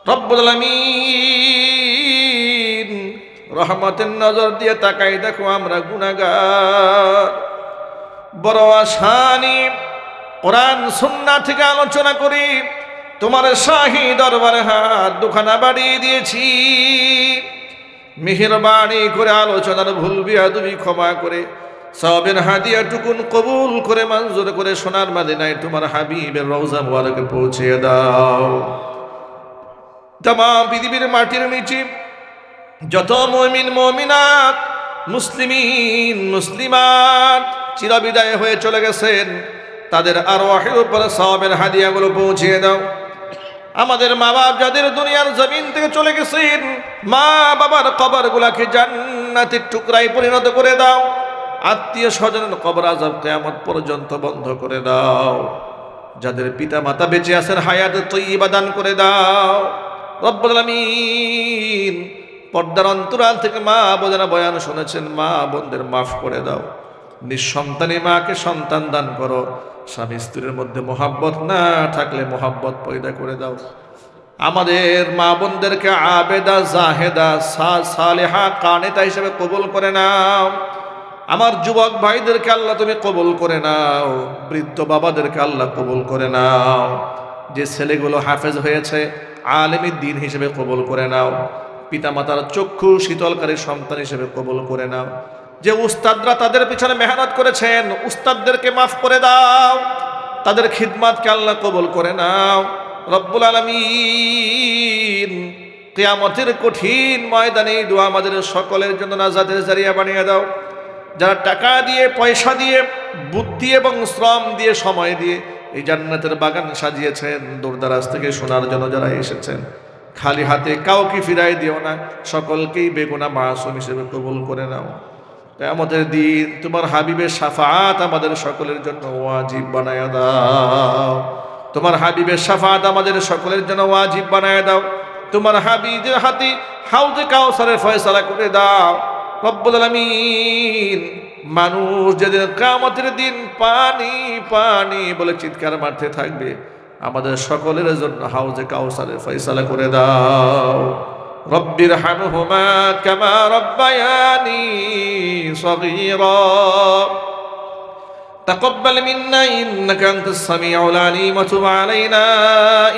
রব্বুল আলামিন রহমতের নজর দিয়ে তাকাই দেখো আমরা গুনাহগার। বড় আশা নিয়ে কোরআন সুন্নাহ থেকে আলোচনা করি, তোমার শাহী দরবারে হাত দুখানা বাড়িয়ে দিয়েছি। মেহেরবানি করে আলোচনার ভুল বিয়াদবি ক্ষমা করে সওয়াবের হাদিয়া টুকুন কবুল করে মঞ্জুর করে সোনার মদিনায় তোমার হাবিবের রওজা মুবারকে পৌঁছে দাও। তামাম পৃথিবীর মাটির নিচে যত মুমিন মুমিনাত মুসলিমিন মুসলিমাত চিরবিদায় হয়ে চলে গেছেন, তাদের আরওয়াহের উপরে সওয়াবের হাদিয়াগুলো পৌঁছে দাও। আমাদের মা বাপ যাদের দুনিয়ার জমিন থেকে চলে গেছেন, মা বাবার কবরগুলোকে জান্নাতের টুকরায় পরিণত করে দাও। আত্মীয় স্বজনের কবর আযাব কিয়ামত পর্যন্ত বন্ধ করে দাও। যাদের পিতা মাতা বেঁচে আছেন হায়াতে তয়্যিবা দান করে দাও। রব্বুল আলামিন পর্দার অন্তরাল থেকে মা বোনেরা বয়ান শুনেছেন, মা বোনদের মাফ করে দাও। নিঃসন্তানী মাকে সন্তান দান করো। স্বামী স্ত্রীর মধ্যে মহাব্বত না থাকলে মহাব্বত পয়দা করে দাও। আমাদের মা বোনদেরকে আবেদা জাহেদা সালেহা কানেতা হিসেবে কবুল করে নাও। আমার যুবক ভাইদেরকে আল্লাহ তুমি কবুল করে নাও। বৃদ্ধ বাবাদেরকে আল্লাহ কবুল করে নাও। যে ছেলেগুলো হাফেজ হয়েছে আলেমী দ্বীন হিসেবে কবুল করে নাও। পিতামাতার চক্ষু শীতলকারী সন্তান হিসেবে কবুল করে নাও। যে উস্তাদরা তাদের পিছনে মেহনত করেছেন, উস্তাদদেরকে মাফ করে দাও। তাদের খিদমাতকে আল্লাহ কবুল করে নাও। রব্বুল আলামিন কিয়ামতের কঠিন ময়দানে এই দোয়া আমাদের সকলের জন্য নাজাতের জারিয়া বানিয়ে দাও। যারা টাকা দিয়ে পয়সা দিয়ে বুদ্ধি এবং শ্রম দিয়ে সময় দিয়ে এই জান্নাতের বাগান সাজিয়েছেন, দূরদারাজ থেকে শোনার জন্য যারা এসেছেন, খালি হাতে কাউকে ফিরাই দিও না। সকলকেই বেগুনা মাসুম হিসেবে কবুল করে নাও। কিয়ামতের দিন তোমার হাবিবের শাফাআত আমাদের সকলের জন্য ওয়াজিব বানায়া দাও। তোমার হাবিবের শাফাআত আমাদের সকলের জন্য ওয়াজিব বানায়া দাও। তোমার হাবিবের হাতে হাউজে কাউসারের ফয়সালা করে দাও। রব্বুল আলামিন মানুষ যেদিন কিয়ামতের দিন পানি পানি বলে চিৎকার মারতে থাকবে, আমাদের সকলের জন্য হাউজে কাউসারের ফয়সালা করে দাও। রব্বির হামহুমা কামা রব্বায়ানি সগীরা তাকাব্বাল মিন্না ইন্নাকা আনতাস সামিউল আলিম ওয়া তুব আলাইনা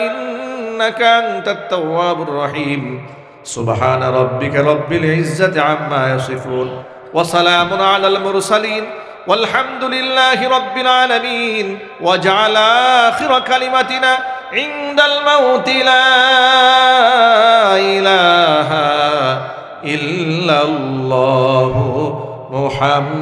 ইন্নাকা আনতাত তাওয়াবুর রহিম। সুবহানা রাব্বিকা রাব্বিল ইজ্জাতি আম্মা ইয়াসিফুন ওয়া সালামুন আলাল মুরসালিন ওয়ালহামদুলিল্লাহি রাব্বিল আলামিন। ওয়া জাআলা আখিরা কালিমাতিনা ইনদাল মাউতি লা ইলাহা ইল্লাল্লাহু মুহাম্মাদ।